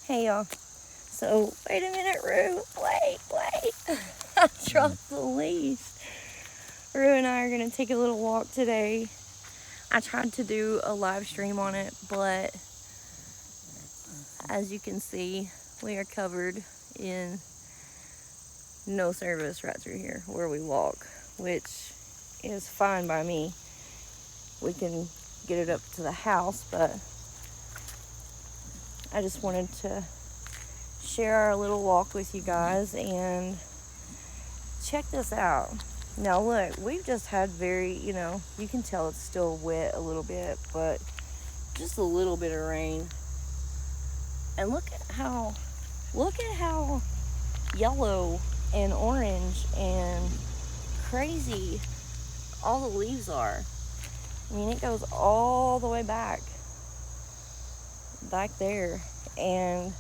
Hey y'all. So, wait a minute, Rue. Wait. I dropped the leash. Rue and I are going to take a little walk today. I tried to do a live stream on it, but as you can see, we are covered in no service right through here where we walk, which is fine by me. We can get it up to the house, but I just wanted to share our little walk with you guys and check this out. Now look, we've just had you can tell it's still wet a little bit, but just a little bit of rain. And look at how yellow and orange and crazy all the leaves are. I mean, it goes all the way back there, and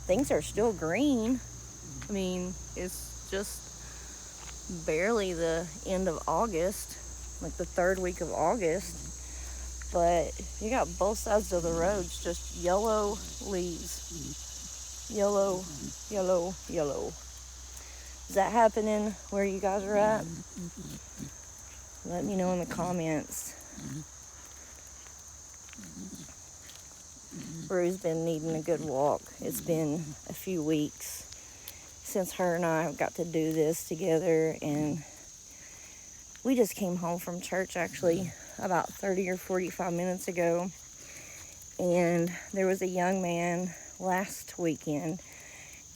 things are still green. I mean, it's just barely the end of August, like the third week of August, but you got both sides of the roads just yellow leaves. Yellow. Is that happening where you guys are at? Let me know in the comments. Rue's been needing a good walk. It's been a few weeks since her and I got to do this together, and we just came home from church actually about 30 or 45 minutes ago, and there was a young man last weekend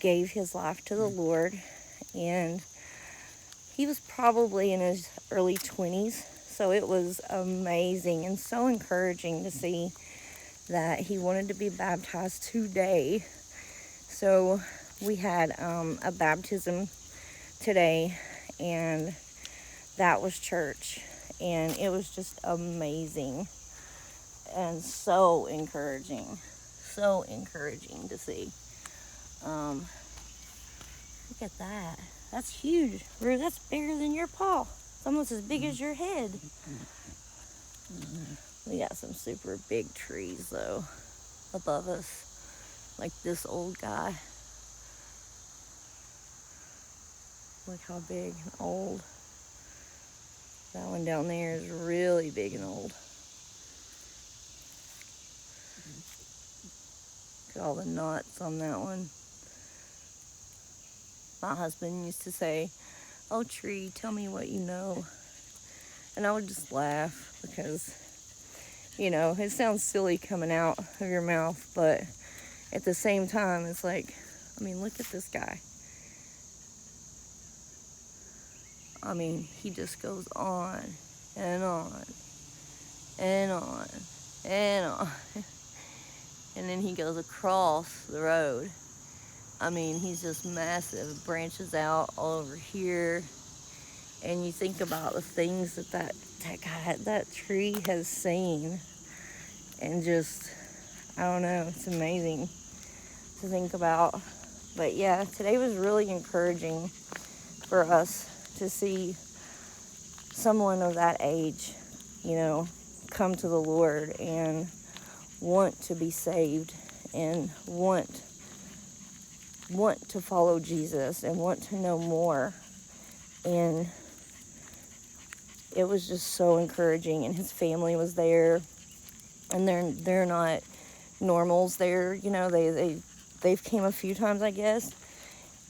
gave his life to the Lord, and he was probably in his early 20s, so it was amazing and so encouraging to see that he wanted to be baptized today. So we had a baptism today, and that was church, and it was just amazing and so encouraging to see. Look at that. That's huge. Rue, that's bigger than your paw. It's almost as big as your head. We got some super big trees though above us, like this old guy. Look how big and old. That one down there is really big and old. Look at all the knots on that one. My husband used to say, "Oh tree, tell me what you know." And I would just laugh because, it sounds silly coming out of your mouth, but at the same time, it's like, look at this guy. He just goes on and on and on and on. And then he goes across the road. He's just massive, branches out all over here. And you think about the things that tree has seen. And just, I don't know, it's amazing to think about. But yeah, today was really encouraging for us to see someone of that age, come to the Lord and want to be saved and want to follow Jesus and want to know more. And it was just so encouraging, and his family was there, and they're not normals. They've came a few times, I guess,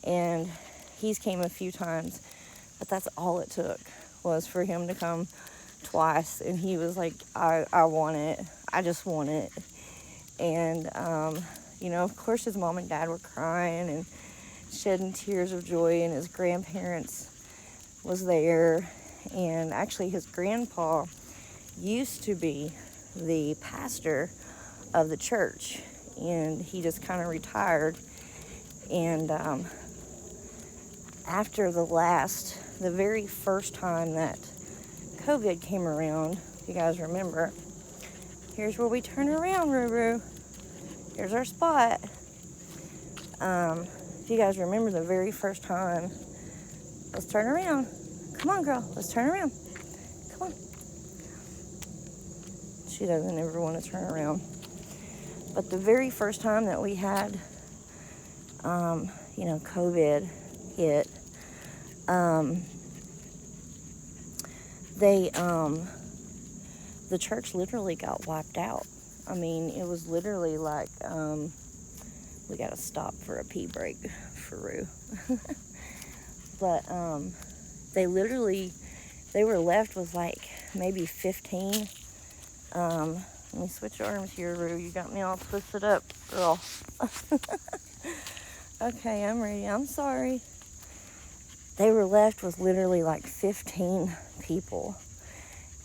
and he's came a few times, but that's all it took was for him to come twice. And he was like, I want it. I just want it. And of course his mom and dad were crying and shedding tears of joy, and his grandparents was there. And actually his grandpa used to be the pastor of the church, and he just kind of retired. And after the very first time that COVID came around, if you guys remember, here's where we turn around, Ruru. Here's our spot. If you guys remember the very first time, let's turn around. Come on, girl, let's turn around. Come on. She doesn't ever want to turn around. But the very first time that we had, COVID hit, the church literally got wiped out. I mean, it was literally like, we got to stop for a pee break, for real. But they were left with like maybe 15. Let me switch arms here, Rue. You got me all twisted up, girl. Okay, I'm ready. I'm sorry. They were left with literally like 15 people.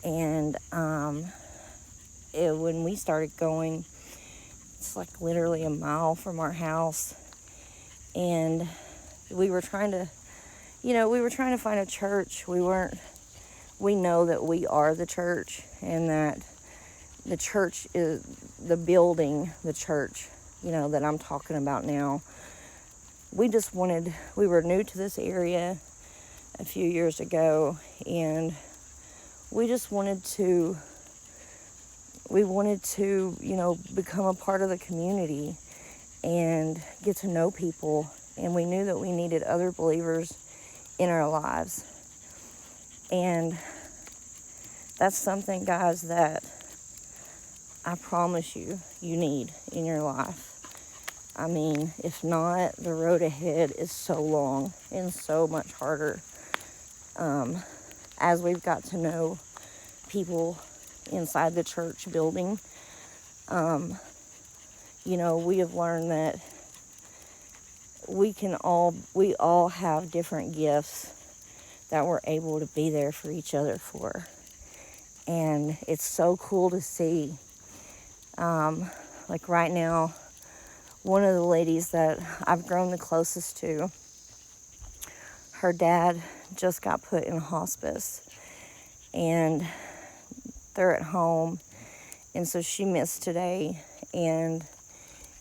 And when we started going, it's like literally a mile from our house. And we were trying to find a church. We know that we are the church, and that the church is the building, the church, that I'm talking about now. We were new to this area a few years ago, and we wanted to, become a part of the community and get to know people. And we knew that we needed other believers in our lives. And that's something, guys, that I promise you need in your life. I mean, if not, the road ahead is so long and so much harder. As we've got to know people inside the church building, we have learned that we all have different gifts that we're able to be there for each other for. And it's so cool to see. Like right now, one of the ladies that I've grown the closest to, her dad just got put in hospice, and they're at home, and so she missed today, and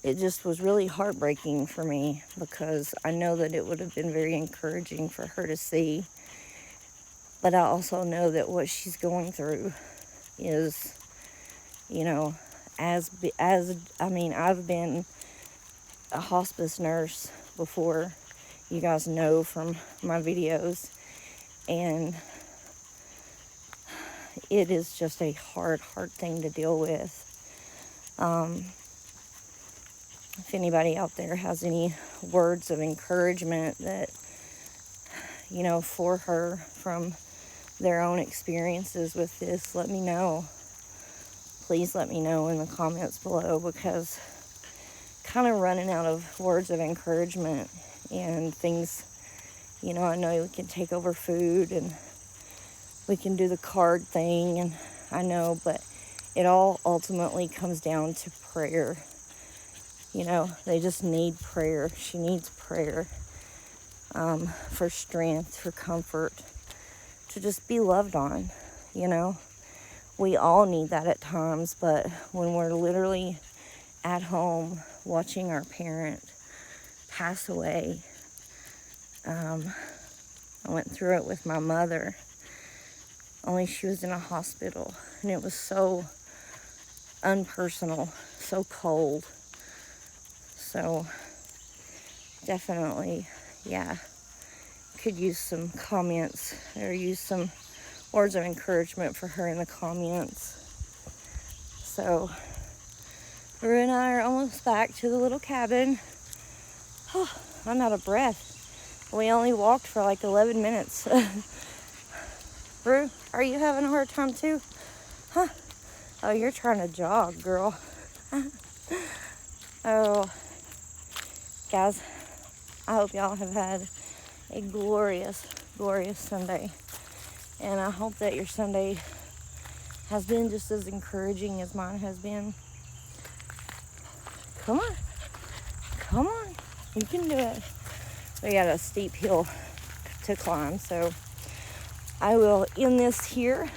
it just was really heartbreaking for me, because I know that it would have been very encouraging for her to see, but I also know that what she's going through is, I've been a hospice nurse before, you guys know from my videos, and it is just a hard thing to deal with. If anybody out there has any words of encouragement that, for her from their own experiences with this, let me know. Please let me know in the comments below, because kind of running out of words of encouragement and things, I know we can take over food and we can do the card thing, and I know, but it all ultimately comes down to prayer. They just need prayer. She needs prayer for strength, for comfort, to just be loved on. We all need that at times, but when we're literally at home watching our parent pass away, I went through it with my mother, only she was in a hospital, and it was so unpersonal, so cold. So definitely, could use some comments or use some words of encouragement for her in the comments. So Rue and I are almost back to the little cabin. Oh, I'm out of breath. We only walked for like 11 minutes. Rue, are you having a hard time too? Huh? Oh, you're trying to jog, girl. Oh, guys, I hope y'all have had a glorious, glorious Sunday. And I hope that your Sunday has been just as encouraging as mine has been. Come on. Come on. You can do it. We got a steep hill to climb, so I will end this here.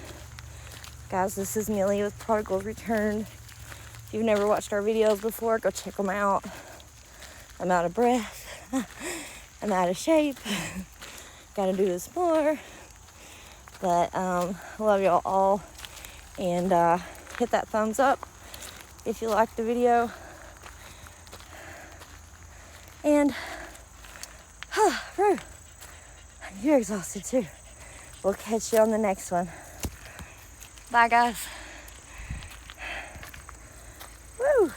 Guys, this is Millie with Prodigal Returned. If you've never watched our videos before, go check them out. I'm out of breath. I'm out of shape. Gotta do this more. But love y'all all. And hit that thumbs up if you liked the video. And, Rue, you're exhausted too. We'll catch you on the next one. Bye, guys. Woo!